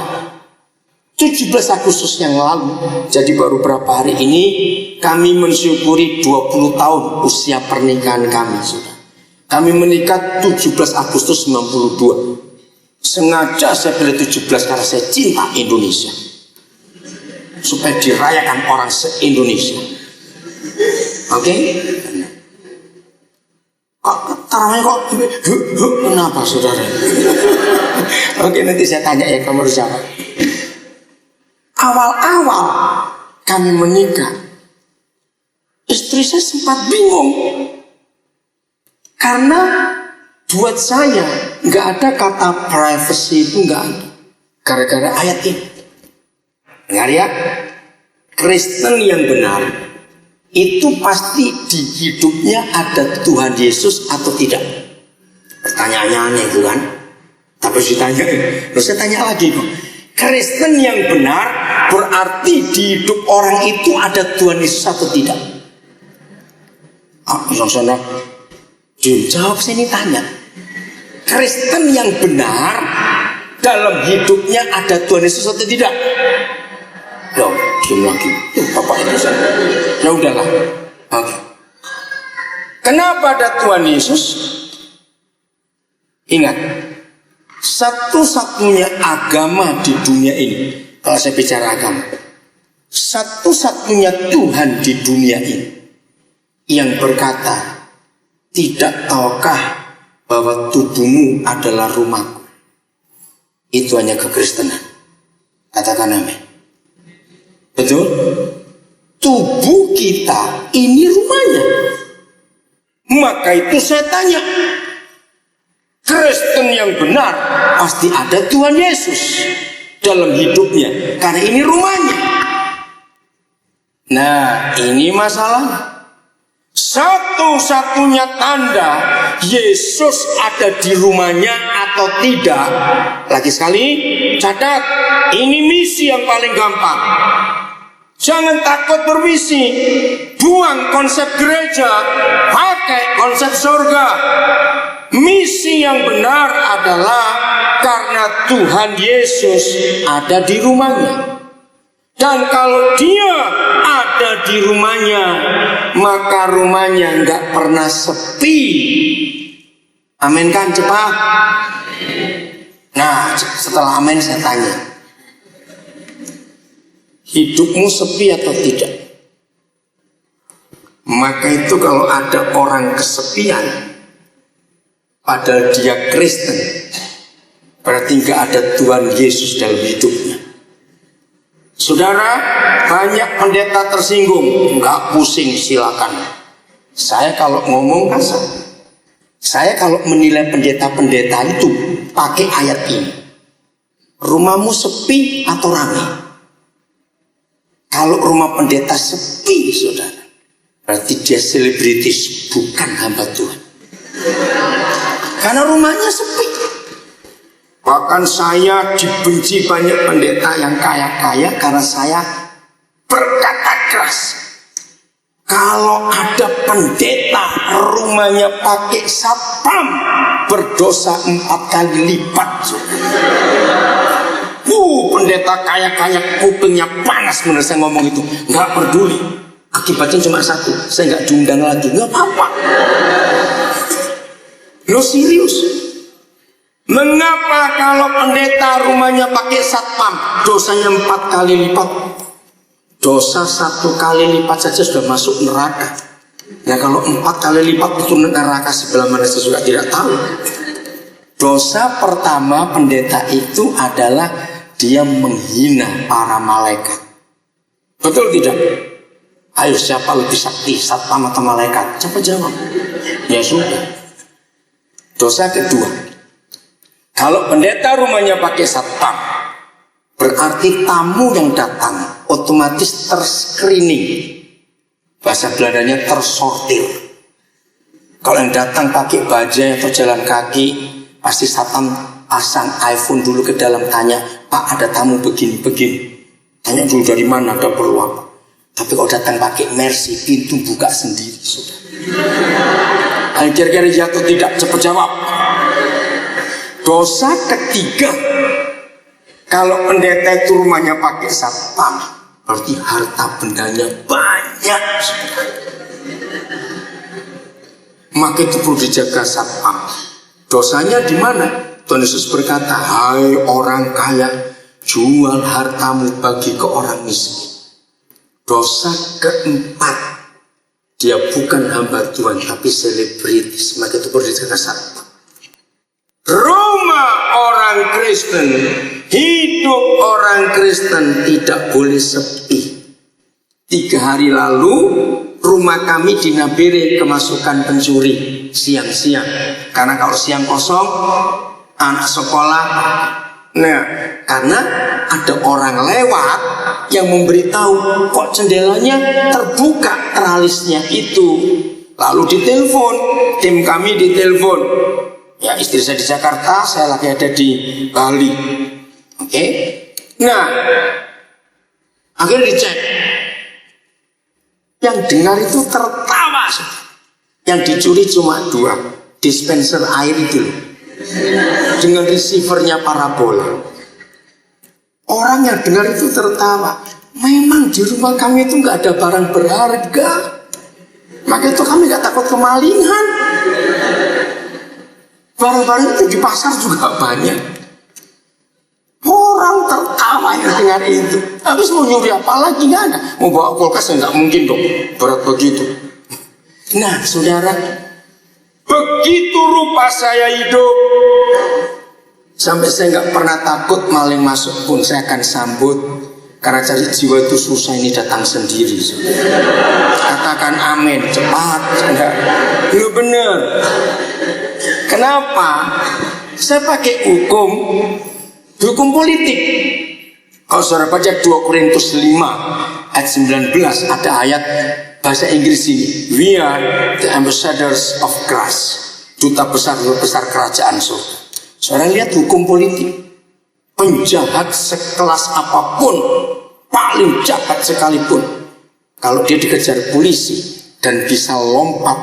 17 Agustus yang lalu, jadi baru berapa hari ini kami mensyukuri 20 tahun usia pernikahan kami, sudah. Kami menikah 17 Agustus 92. Sengaja saya pilih 17 karena saya cinta Indonesia, supaya dirayakan orang se-Indonesia. Oke? Tarawih kok kenapa saudara? Oke, nanti saya tanya ya, kamu harus jawab. Awal-awal kami menikah, istri saya sempat bingung karena Buat saya nggak ada kata privacy, itu nggak ada. Gara-gara ayat ini. Dengar ya, Kristen yang benar itu pasti di hidupnya ada Tuhan Yesus atau tidak. Pertanyaannya aneh itu kan. Tapi ditanya, saya tanya lagi kok. Kristen yang benar berarti di hidup orang itu ada Tuhan Yesus atau tidak? Sana dijawab sini tanya. Kristen yang benar dalam hidupnya ada Tuhan Yesus atau tidak? Loh, diam lagi. Bapak itu sana. Ya udahlah. Oke. Kenapa ada Tuhan Yesus? Ingat, satu-satunya agama di dunia ini, kalau saya bicara agama, satu-satunya Tuhan di dunia ini yang berkata, tidak tahukah bahwa tubuhmu adalah rumahku? Itu hanya kekristenan. Katakan amin. Betul? Tubuh kita ini rumahnya. Maka itu saya tanya, Kristen yang benar pasti ada Tuhan Yesus dalam hidupnya, karena ini rumahnya. Nah, ini masalahnya. Satu-satunya tanda Yesus ada di rumahnya atau tidak. Lagi sekali, catat, ini misi yang paling gampang. Jangan takut bermisi. Buang konsep gereja, pakai konsep surga. Misi yang benar adalah karena Tuhan Yesus ada di rumahnya. Dan kalau dia ada di rumahnya, maka rumahnya nggak pernah sepi. Amin kan, cepat. Nah, setelah amin saya tanya, hidupmu sepi atau tidak? Maka itu kalau ada orang kesepian, padahal dia Kristen, berarti nggak ada Tuhan Yesus dalam hidupnya. Saudara, banyak pendeta tersinggung. Nggak pusing, silakan. Saya kalau ngomong kasar, saya kalau menilai pendeta-pendeta itu pakai ayat ini. Rumahmu sepi atau ramai? Kalau rumah pendeta sepi, saudara, berarti dia selebritis, bukan hamba Tuhan. Karena rumahnya sepi. Bahkan saya dibenci banyak pendeta yang kaya-kaya karena saya berkata keras. Kalau ada pendeta rumahnya pakai satpam, berdosa 4 kali lipat. Pendeta kaya-kaya kupingnya panas bener saya ngomong itu. Nggak peduli. Akibatnya cuma satu, saya nggak diundang lagi. Nggak apa-apa. Lo serius? Mengapa kalau pendeta rumahnya pakai satpam dosanya 4 kali lipat? Dosa 1 kali lipat saja sudah masuk neraka. Nah kalau 4 kali lipat itu neraka sebelah mana saya juga tidak tahu. Dosa pertama pendeta itu adalah dia menghina para malaikat. Betul tidak? Ayo siapa lebih sakti, satpam atau malaikat? Coba jawab. Ya sudah. Dosa kedua, kalau pendeta rumahnya pakai satpam, berarti tamu yang datang otomatis terscreening. Bahasa Belandanya tersortir. Kalau yang datang pakai bajai atau jalan kaki, pasti satpam pasang iPhone dulu ke dalam, tanya, Pak ada tamu begini-begini. Tanya dulu dari mana, ada perlu apa. Tapi kalau datang pakai Mercy, pintu buka sendiri, sudah. Ayo kira-kira jatuh tidak? Cepat jawab. Dosa ketiga, kalau pendeta itu rumahnya pakai satpam, berarti harta bendanya banyak. Maka itu perlu dijaga satpam. Dosanya di mana? Tuhan Yesus berkata, hai orang kaya, jual hartamu bagi ke orang miskin. Dosa keempat, dia bukan hamba Tuhan tapi selebritis. Maka itu perlu dijaga satpam. Rumah orang Kristen, hidup orang Kristen tidak boleh sepi. 3 hari lalu rumah kami di Nabire kemasukan pencuri siang-siang. Karena kalau siang kosong, anak sekolah. Nah, karena ada orang lewat yang memberitahu kok jendelanya terbuka tralisnya itu. Lalu ditelepon, tim kami ditelepon. Ya, istri saya di Jakarta, saya lagi ada di Bali. Oke. Nah, akhirnya dicek. Yang dengar itu tertawa. Yang dicuri cuma 2 dispenser air itu dengan receivernya parabola. Orang yang dengar itu tertawa. Memang di rumah kami itu nggak ada barang berharga, maka itu kami nggak takut kemalingan. Barang-barang itu di pasar juga banyak. Orang tertawa yang dengar itu. Habis mau nyuri apa lagi? Nggak ada. Mau bawa kulkas nggak mungkin dong, berat begitu. Nah, saudara, begitu rupa saya hidup, sampai saya nggak pernah takut maling masuk pun saya akan sambut. Karena cari jiwa itu susah, ini datang sendiri. Katakan amin, cepat. Lu bener. Kenapa? Saya pakai hukum politik. Kalau saudara baca 2 Korintus 5 ayat 19, ada ayat bahasa Inggris ini. We are the ambassadors of Christ. Duta besar kerajaan surga. Saudara lihat hukum politik. Penjahat sekelas apapun, paling jahat sekalipun, kalau dia dikejar polisi dan bisa lompat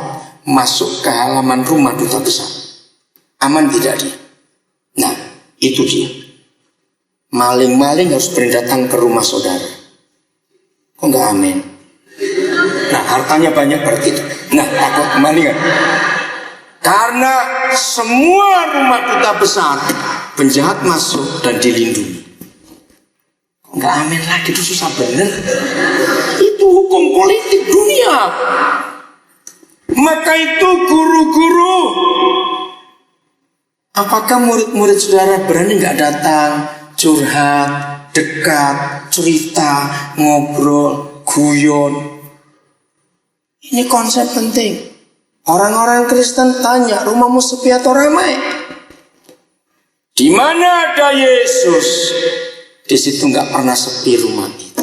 masuk ke halaman rumah duta besar, aman tidak dia? Nah, itu dia. Maling-maling harus berdatang ke rumah saudara. Kok nggak amin? Nah, hartanya banyak berarti itu. Nah, takut kemalingan. Karena semua rumah duta besar penjahat masuk dan dilindungi. Nggak amin lagi, itu susah bener. Itu hukum politik dunia. Maka itu guru-guru, apakah murid-murid saudara berani nggak datang, curhat, dekat, cerita, ngobrol, guyon? Ini konsep penting. Orang-orang Kristen tanya, rumahmu sepi atau ramai? Di mana ada Yesus, di situ nggak pernah sepi rumah itu.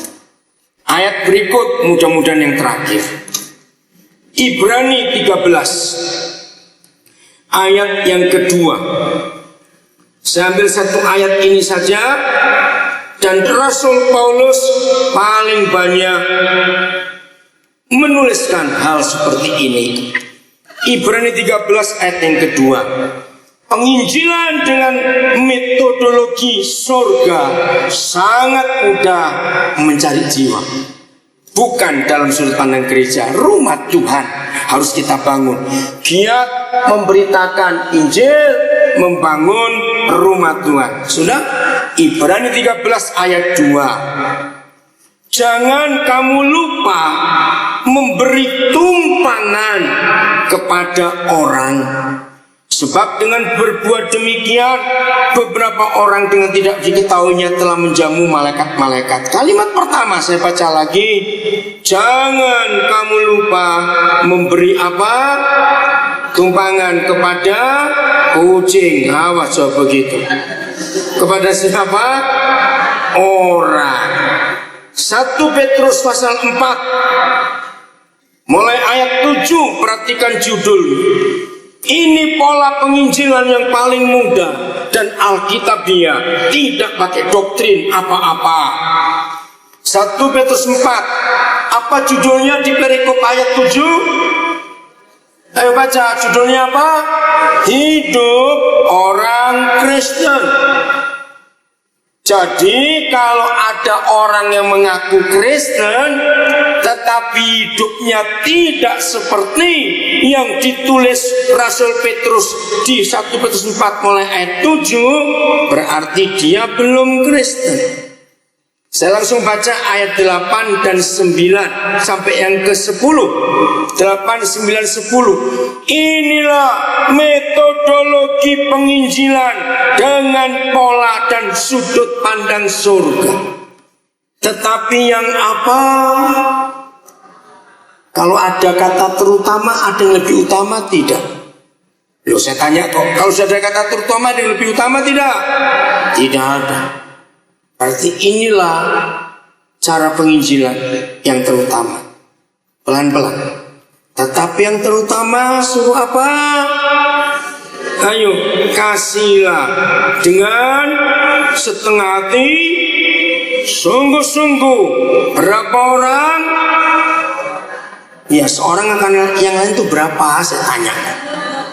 Ayat berikut, mudah-mudahan yang terakhir. Ibrani 13 ayat yang kedua. Saya ambil satu ayat ini saja, dan Rasul Paulus paling banyak menuliskan hal seperti ini. Ibrani 13 ayat yang kedua. Penginjilan dengan metodologi surga sangat mudah mencari jiwa. Bukan dalam sudut pandang gereja, rumah Tuhan harus kita bangun. Giat memberitakan Injil, membangun rumah Tuhan. Sudah? Ibrani 13 ayat 2. Jangan kamu lupa memberi tumpangan kepada orang. Sebab dengan berbuat demikian, beberapa orang dengan tidak diketahuinya telah menjamu malaikat-malaikat. Kalimat pertama saya baca lagi. Jangan kamu lupa memberi apa? Tumpangan kepada kucing. Awas begitu. Kepada siapa? Orang. 1 Petrus pasal 4 mulai ayat 7, perhatikan judul. Ini pola penginjilan yang paling mudah dan alkitabiah, tidak pakai doktrin apa-apa. 1 Petrus 4, apa judulnya di perikop ayat 7? Ayo baca, judulnya apa? Hidup orang Kristen. Jadi kalau ada orang yang mengaku Kristen tetapi hidupnya tidak seperti yang ditulis Rasul Petrus di 1 Petrus 4 mulai ayat 7, berarti dia belum Kristen. Saya langsung baca ayat 8 dan 9 sampai yang ke-10. 8, 9, 10. Inilah metodologi penginjilan dengan pola dan sudut pandang surga. Tetapi yang apa? Kalau ada kata terutama, ada yang lebih utama? Tidak. Loh, saya tanya kok, kalau sudah ada kata terutama ada yang lebih utama tidak? Tidak ada. Berarti inilah cara penginjilan yang terutama. Pelan-pelan. Tetapi yang terutama suruh apa? Ayo, kasihlah dengan setengah hati, sungguh-sungguh. Berapa orang? Ya, seorang akan yang lain itu berapa? Saya tanya.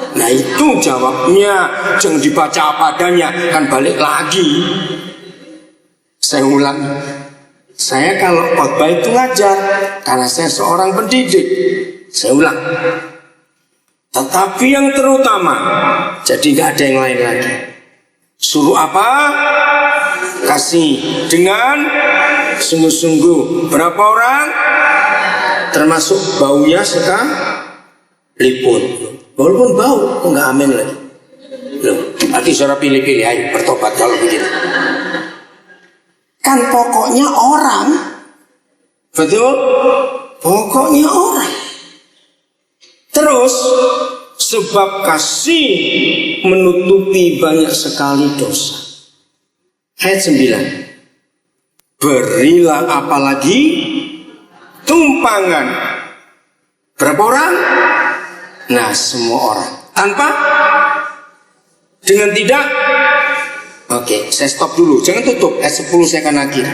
Nah, itu jawabnya. Jangan dibaca apa adanya, kan balik lagi. Saya ulang. Saya kalau khotbah itu ngajar karena saya seorang pendidik. Saya ulang. Tetapi yang terutama, jadi nggak ada yang lain lagi. Suruh apa? Kasih dengan sungguh-sungguh. Berapa orang? Termasuk baunya sekalipun. Walaupun bau, kok nggak amin lagi? Loh, nanti saudara pilih-pilih, ayo bertobat kalau begitu. Kan pokoknya orang, betul? Pokoknya orang. Terus, sebab kasih menutupi banyak sekali dosa. Ayat 9. Berilah apalagi tumpangan. Berapa orang? Nah, semua orang. Tanpa? Dengan tidak? Oke, saya stop dulu. Jangan tutup. Ayat 10 saya akan akhiri.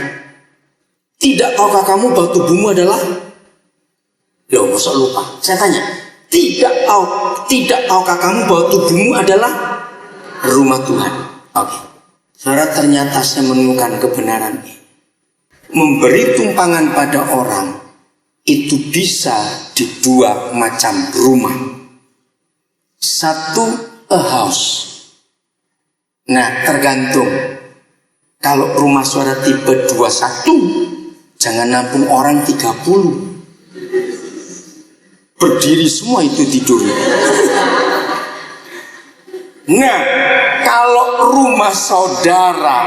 Tidak tahukah kamu bahwa tubuhmu adalah? Loh, masa lupa? Saya tanya. Tidak tahukah kamu bahwa tubuhmu adalah rumah Tuhan? Oke. Saudara, ternyata saya menemukan kebenaran ini. Memberi tumpangan pada orang itu bisa di dua macam rumah. Satu, a house. Nah, tergantung. Kalau rumah saudara tipe 21, jangan nampung orang 30. Berdiri semua itu tidur. Nah, kalau rumah saudara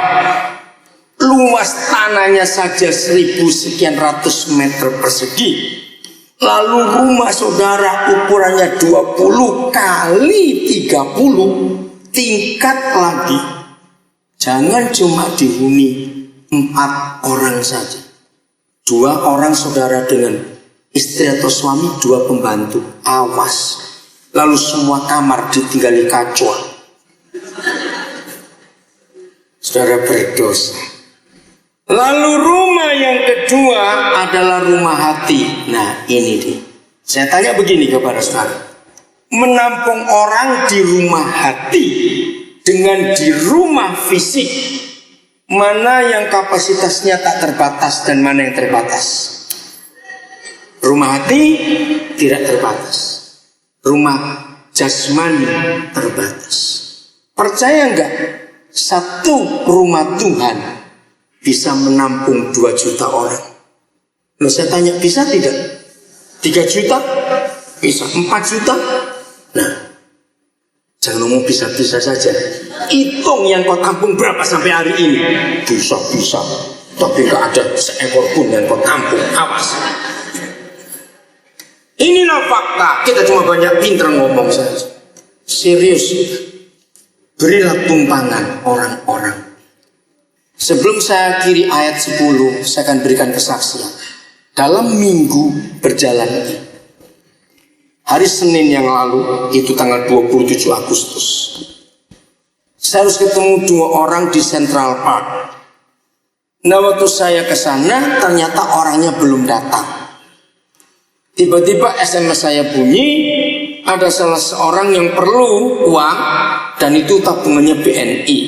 luas tanahnya saja 1.000 sekian ratus meter persegi, lalu rumah saudara ukurannya 20 kali 30, tingkat lagi. Jangan cuma dihuni 4 orang saja. 2 orang saudara dengan istri atau suami, 2 pembantu. Awas. Lalu semua kamar ditinggali kacau. Saudara berdosa. Lalu rumah yang kedua adalah rumah hati. Nah, ini dia. Saya tanya begini kepada saudara. Menampung orang di rumah hati dengan di rumah fisik, mana yang kapasitasnya tak terbatas dan mana yang terbatas? Rumah hati tidak terbatas. Rumah jasmani terbatas. Percaya enggak? Satu rumah Tuhan bisa menampung 2 juta orang. Loh, saya tanya, bisa tidak? 3 juta? Bisa. 4 juta? Nah, jangan ngomong bisa-bisa saja. Hitung yang kau tampung berapa sampai hari ini. Bisa-bisa. Tapi enggak ada seekor pun yang kau tampung. Awas. Inilah fakta. Kita cuma banyak pinter ngomong saja. Serius. Berilah tumpangan orang-orang. Sebelum saya akhiri ayat 10, saya akan berikan kesaksian. Dalam minggu berjalan ini, hari Senin yang lalu, itu tanggal 27 Agustus, saya harus ketemu 2 orang di Central Park. Nah, waktu saya ke sana, ternyata orangnya belum datang. Tiba-tiba SMS saya bunyi, ada salah seorang yang perlu uang, dan itu tabungannya BNI.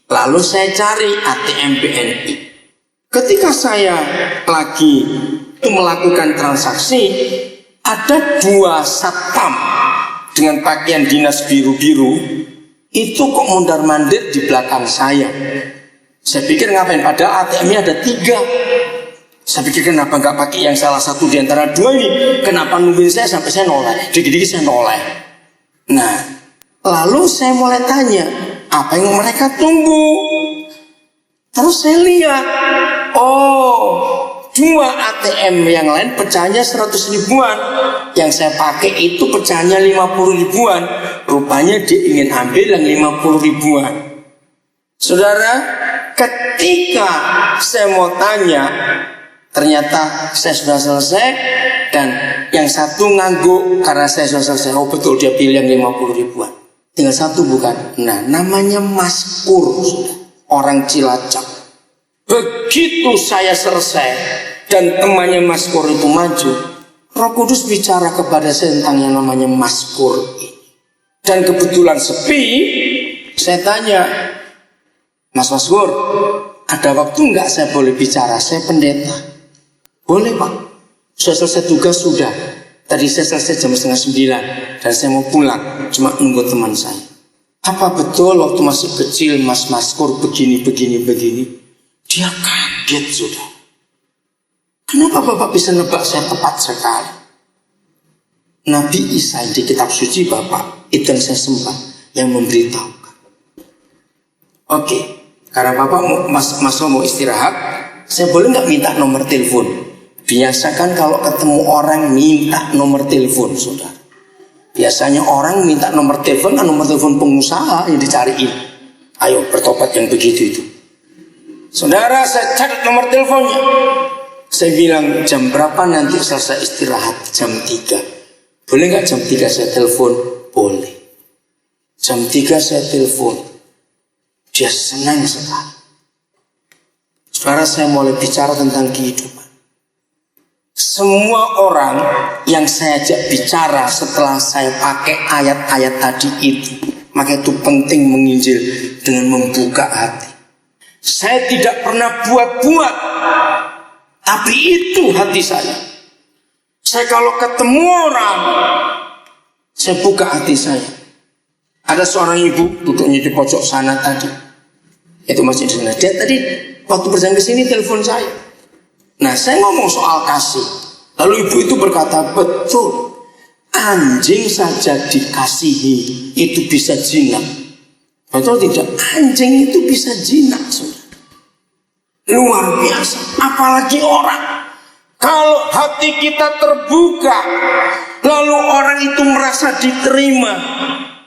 Lalu saya cari ATM BNI. Ketika saya lagi melakukan transaksi, ada 2 satpam dengan pakaian dinas biru-biru, itu kok mondar-mandir di belakang saya. Saya pikir ngapain, padahal ATM-nya ada 3. Saya pikir kenapa nggak pakai yang salah satu di antara 2 ini? Kenapa nungguin saya sampai saya noleh? Dikit-dikit saya noleh. Nah, lalu saya mulai tanya, apa yang mereka tunggu? Terus saya lihat, oh, 2 ATM yang lain pecahannya 100 ribuan. Yang saya pakai itu pecahannya 50 ribuan. rupanya dia ingin ambil yang 50 ribuan. Saudara, ketika saya mau tanya, ternyata saya sudah selesai, dan yang satu ngangguk karena saya sudah selesai. Oh betul, dia pilih yang 50 ribuan. Tinggal satu bukan. Nah, namanya Mas Pur, orang Cilacap. Begitu saya selesai dan temannya Mas Pur itu maju, Roh Kudus bicara kepada saya tentang yang namanya Mas Pur. Dan kebetulan sepi, saya tanya, Mas Pur, ada waktu enggak saya boleh bicara? Saya pendeta. Boleh Pak. Sudah selesai tugas sudah. Tadi saya selesai jam 8:30 dan saya mau pulang, cuma nunggu teman saya. Apa betul waktu masih kecil Mas Pur begini? Dia kaget sudah. Kenapa Bapak bisa nebak saya tepat sekali? Nabi Isa di kitab suci Bapak, itu yang saya sembah, yang memberitahukan. Oke, karena Bapak Mas mau istirahat, saya boleh nggak minta nomor telepon? Biasakan kalau ketemu orang minta nomor telepon, saudara. Biasanya orang minta nomor telepon kan nomor telepon pengusaha yang dicariin. Ayo bertobat yang begitu itu. Saudara, saya catat nomor teleponnya. Saya bilang jam berapa nanti selesai istirahat? Jam 3. Boleh nggak jam 3 saya telepon? Boleh. Jam 3 saya telepon. Dia senang sekali. Saudara, saya mulai bicara tentang kehidupan. Semua orang yang saya ajak bicara setelah saya pakai ayat-ayat tadi itu, maka itu penting menginjil dengan membuka hati. Saya tidak pernah buat-buat, tapi itu hati saya. Saya kalau ketemu orang, saya buka hati saya. Ada seorang ibu duduknya di pojok sana tadi, itu masih di sana. Dia tadi waktu berjalan ke sini telepon saya. Nah, saya ngomong soal kasih. Lalu ibu itu berkata, betul, anjing saja dikasihi itu bisa jinak. Betul tidak? Anjing itu bisa jinak, saudara. Luar biasa. Apalagi orang. Kalau hati kita terbuka, lalu orang itu merasa diterima,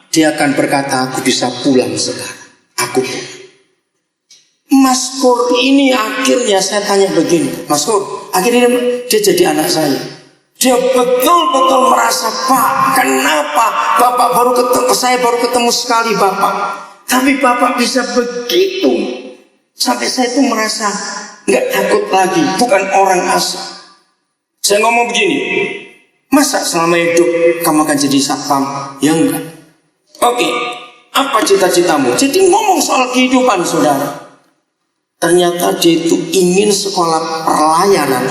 dia akan berkata, aku bisa pulang sekarang. Aku pulang. Mas Pur ini akhirnya saya tanya begini, Mas Pur, akhirnya dia jadi anak saya. Dia betul-betul merasa, Pak, kenapa Bapak baru ketemu, saya baru ketemu sekali Bapak, tapi Bapak bisa begitu. Sampai saya itu merasa nggak takut lagi, bukan orang asing. Saya ngomong begini, masa selama hidup kamu akan jadi satpam? Ya enggak. Oke, apa cita-citamu? Jadi ngomong soal kehidupan, saudara. Ternyata dia itu ingin sekolah perlayanan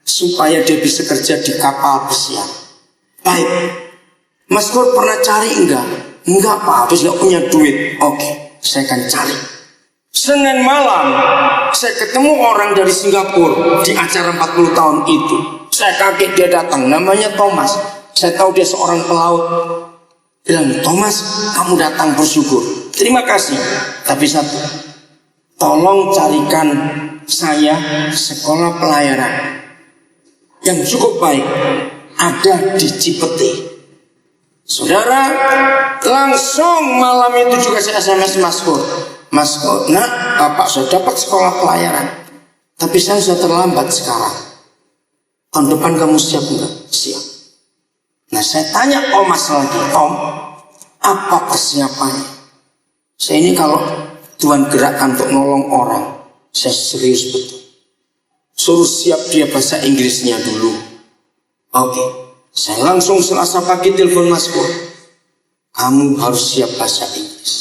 supaya dia bisa kerja di kapal pesiar. Baik, Mas Pur pernah cari enggak? Enggak Pak, habis enggak punya duit. Oke, saya akan cari. Senin malam saya ketemu orang dari Singapura di acara 40 tahun itu. Saya kaget dia datang, namanya Thomas. Saya tahu dia seorang pelaut. Bilang, Thomas, kamu datang bersyukur. Terima kasih. Tapi satu, tolong carikan saya sekolah pelayanan yang cukup baik, ada di Cipete. Saudara, langsung malam itu juga saya SMS Mas Pur. Mas Pur, nak, Bapak sudah dapat sekolah pelayanan, tapi saya sudah terlambat sekarang. Tahun depan kamu siap enggak? Siap. Nah, saya tanya Mas lagi, Om, apa persiapannya? Saya ini kalau Tuhan gerakkan untuk nolong orang, saya serius betul. Suruh siap dia bahasa Inggrisnya dulu. Oke, saya langsung Selasa pagi telepon Mas Pur. Kamu harus siap bahasa Inggris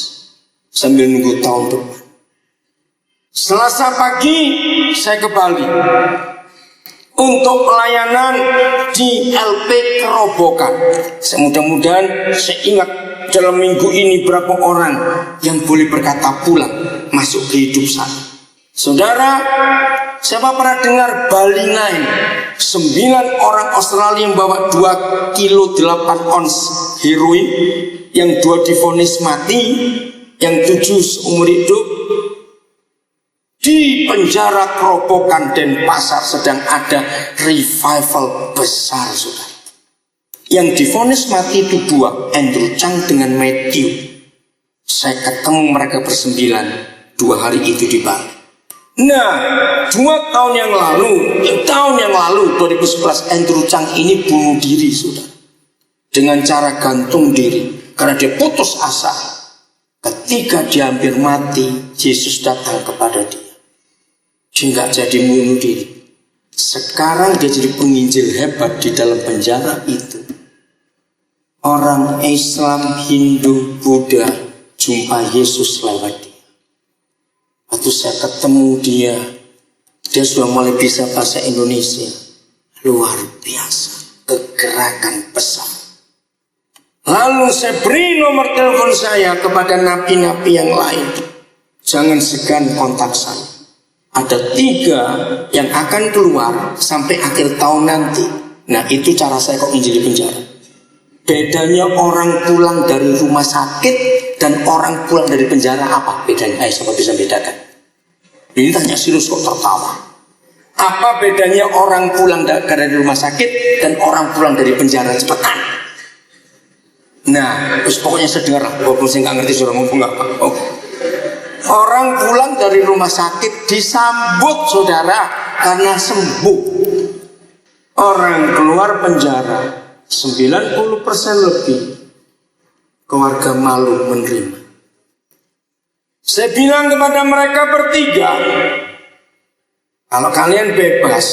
sambil nunggu tahun depan. Selasa pagi saya ke Bali untuk pelayanan di LP Kerobokan. Mudah-mudahan saya ingat dalam minggu ini berapa orang yang boleh berkata pulang masuk ke hidup saya. Saudara, siapa pernah dengar Bali 9? 9 orang Australia yang bawa 2 kilo 8 ons heroin, yang 2 divonis mati, yang 7 seumur hidup. Di penjara Kerobokan Denpasar sedang ada revival besar, saudara. Yang divonis mati itu dua, Andrew Chang dengan Matthew. Saya ketemu mereka bersembilan 2 hari itu di Bali. Nah, 2 tahun yang lalu 2011, Andrew Chang ini bunuh diri, saudara, dengan cara gantung diri karena dia putus asa. Ketika dia hampir mati, Yesus datang kepada dia. Dia nggak jadi bunuh diri. Sekarang dia jadi penginjil hebat di dalam penjara itu. Orang Islam, Hindu, Buddha jumpa Yesus lewat dia. Waktu saya ketemu dia sudah mulai bisa bahasa Indonesia. Luar biasa, kegerakan besar. Lalu saya beri nomor telepon saya kepada napi-napi yang lain. Jangan segan kontak saya. Ada 3 yang akan keluar sampai akhir tahun nanti. Nah, itu cara saya kok injil di penjara. Bedanya orang pulang dari rumah sakit dan orang pulang dari penjara apa bedanya? Siapa bisa bedakan? Ini tanya serius kok tertawa. Apa bedanya orang pulang dari rumah sakit dan orang pulang dari penjara? Cepetan. Nah, terus pokoknya saya dengar lah, walaupun saya nggak ngerti suara ngomong apa. Oh. Orang pulang dari rumah sakit disambut, saudara, karena sembuh. Orang keluar penjara 90% lebih keluarga malu menerima. Saya bilang kepada mereka bertiga, kalau kalian bebas,